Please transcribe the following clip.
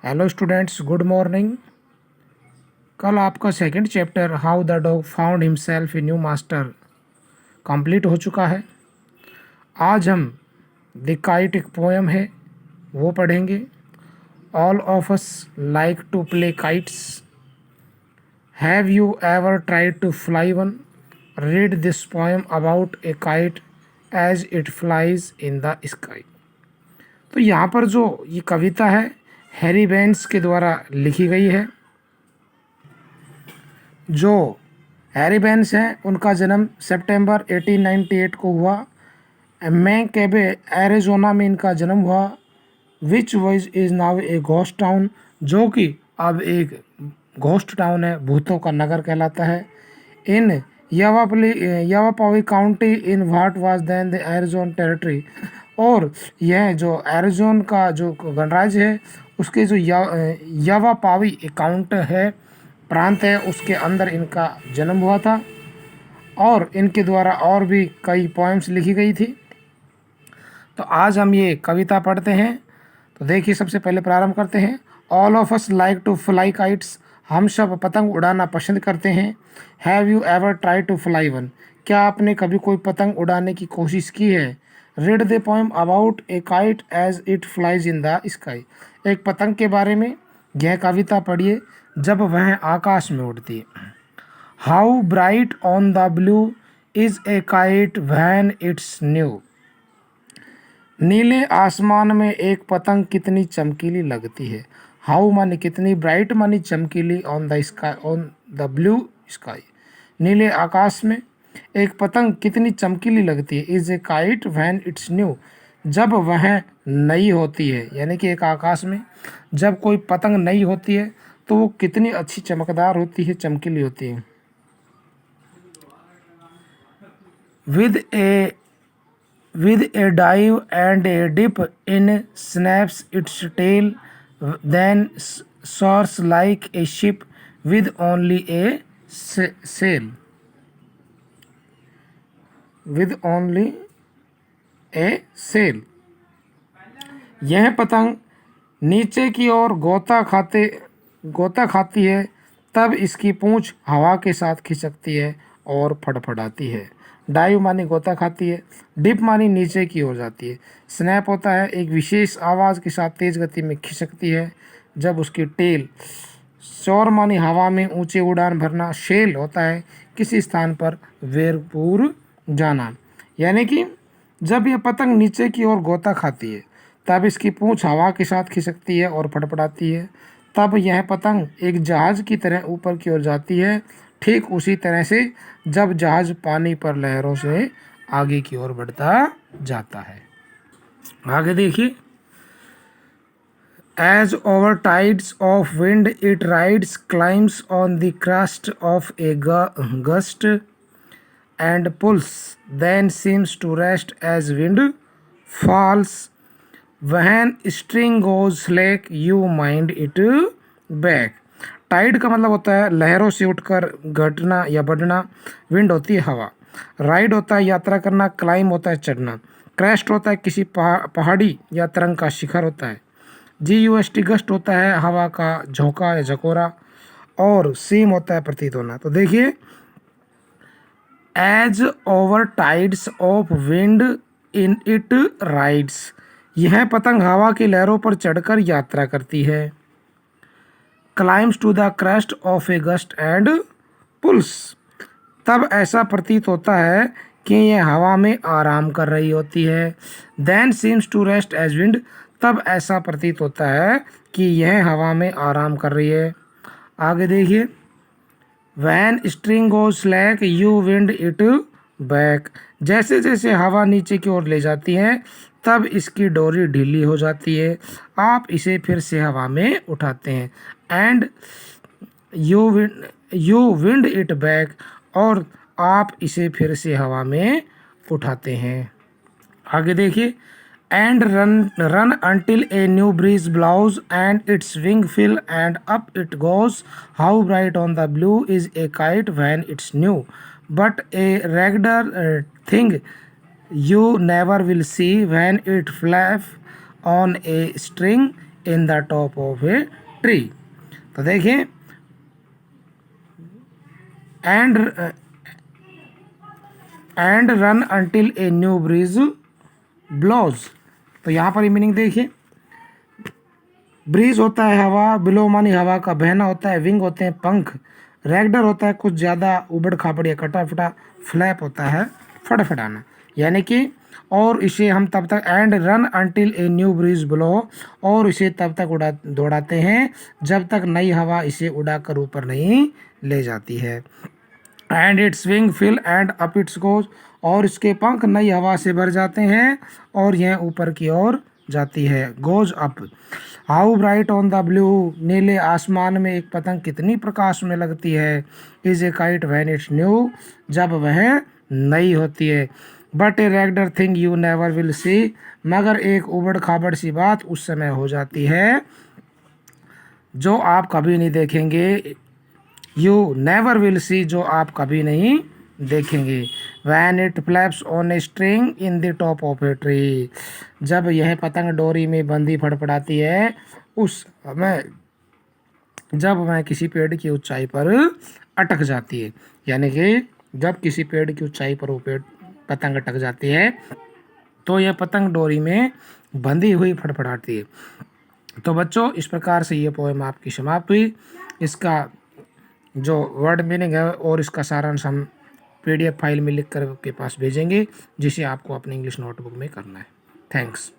Hello students, good morning. कल आपका second chapter how the dog found himself a new master complete हो चुका है। आज हम द काइट एक पोएम है वो पढ़ेंगे। All of us like to play kites. Have you ever tried to fly one? Read this poem about a kite as it flies in the sky. तो यहाँ पर जो ये कविता है हैरी बेंस के द्वारा लिखी गई है। जो हैरी बेंस हैं उनका जन्म सितंबर 1898 को हुआ। मैं केबे एरिजोना में इनका जन्म हुआ। Which was is now a ghost town, जो कि अब एक घोस्ट टाउन है, भूतों का नगर कहलाता है। In Yavapai county in what was then the Arizona territory, और यह जो एरिजोन का जो गणराज्य है उसके जो यावापावी काउंट है, प्रांत है, उसके अंदर इनका जन्म हुआ था। और इनके द्वारा और भी कई पोएम्स लिखी गई थी। तो आज हम ये कविता पढ़ते हैं। तो देखिए, सबसे पहले प्रारंभ करते हैं। All of us like to fly kites. हम सब पतंग उड़ाना पसंद करते हैं। Have you ever try to fly one? क्या आपने कभी कोई पतंग उड़ाने की कोशिश की है? Read the poem about a kite as it flies in the sky. एक पतंग के बारे में यह कविता पढ़िए जब वह आकाश में उड़ती है। How bright on the blue is a kite when it's new. नीले आसमान में एक पतंग कितनी चमकीली लगती है। हाउ मानी कितनी, ब्राइट मानी चमकीली, on the sky, on the blue sky, नीले आकाश में एक पतंग कितनी चमकीली लगती है। Is a kite when it's new, जब वह नई होती है। यानी कि एक आकाश में जब कोई पतंग नई होती है तो वो कितनी अच्छी चमकदार होती है, चमकीली होती है। With A With a dive and a dip in snaps its tail, then soars like a ship with only a sail. With only a sail. यह पतंग नीचे की ओर गोता खाती है, तब इसकी पूंछ हवा के साथ खिसकती है और फड़फड़ाती है। डाइव मानी गोता खाती है, डिप मानी नीचे की ओर जाती है, स्नैप होता है एक विशेष आवाज़ के साथ तेज़ गति में खिसकती है जब उसकी टेल, शोर मानी हवा में ऊंचे उड़ान भरना, शेल होता है किसी स्थान पर वेरपूर जाना। यानी कि जब यह पतंग नीचे की ओर गोता खाती है तब इसकी पूंछ हवा के साथ खिसकती है और फड़फड़ाती है, तब यह पतंग एक जहाज़ की तरह ऊपर की ओर जाती है। ठीक उसी तरह से जब जहाज़ पानी पर लहरों से आगे की ओर बढ़ता जाता है। आगे देखिए। As over tides of wind it rides climbs on the crest of a gust and pulls, then seems to rest as wind falls. When string goes slack, you mind it back. Tide का मतलब होता है लहरों से उठकर घटना या बढ़ना, विंड होती है हवा, राइड होता है यात्रा करना, क्लाइम होता है चढ़ना, क्रेस्ट होता है किसी पहाड़ी या तरंग का शिखर होता है, GUST गस्ट होता है हवा का झोंका या झकोरा, और सीम होता है प्रतीत होना। तो देखिए, as over tides of wind in it rides, यह पतंग हवा की लहरों पर चढ़कर यात्रा करती है। Climbs to the crest of a gust and pulls, तब ऐसा प्रतीत होता है कि यह हवा में आराम कर रही होती है। Then seems to rest as wind, तब ऐसा प्रतीत होता है कि यह हवा में आराम कर रही है। आगे देखिए। When string go slack you wind it back, जैसे जैसे हवा नीचे की ओर ले जाती है तब इसकी डोरी ढीली हो जाती है, आप इसे फिर से हवा में उठाते हैं। And you wind it back, और आप इसे फिर से हवा में उठाते हैं। आगे देखिए। and run until a new breeze blows and its wing fill and up it goes. How bright on the blue is a kite when it's new, but a regular thing you never will see when it flaps on a string in the top of a tree. तो देखिए and run until a new breeze blows. तो यहाँ पर meaning देखिए, bridge होता है हवा, blow मानी हवा का बहना होता है, विंग होते हैं पंख, रैगडर होता है कुछ ज़्यादा उबड़ खाबड़ या कटा फटा, फ्लैप होता है फड़फड़ाना। यानी कि और इसे हम तब तक and run until a new breeze blow, और इसे तब तक दौड़ाते हैं जब तक नई हवा इसे उड़ाकर ऊपर नहीं ले जाती है। And its wing fill and up its goes, और इसके पंख नई हवा से भर जाते हैं और यह ऊपर की ओर जाती है, goes up. How bright on the blue, नीले आसमान में एक पतंग कितनी प्रकाश में लगती है। Is a kite when it's new, जब वह नई होती है। But a ragged thing you never will see, मगर एक उबड़ खाबड़ सी बात उस समय हो जाती है जो आप कभी नहीं देखेंगे। यू नेवर विल सी, जो आप कभी नहीं देखेंगे। When it flaps on a string in the top of a tree, जब यह पतंग डोरी में बंधी फड़फड़ाती है उस समय, जब वह किसी पेड़ की ऊंचाई पर अटक जाती है। यानी कि जब किसी पेड़ की ऊंचाई पर वो पेड़ पतंग अटक जाती है तो यह पतंग डोरी में बंधी हुई फड़फड़ाती है। तो बच्चों इस प्रकार से ये पोएम आपकी समाप्त हुई। इसका जो वर्ड मीनिंग है और इसका सारांश हम PDF फाइल में लिख कर के पास भेजेंगे, जिसे आपको अपने इंग्लिश नोटबुक में करना है। थैंक्स।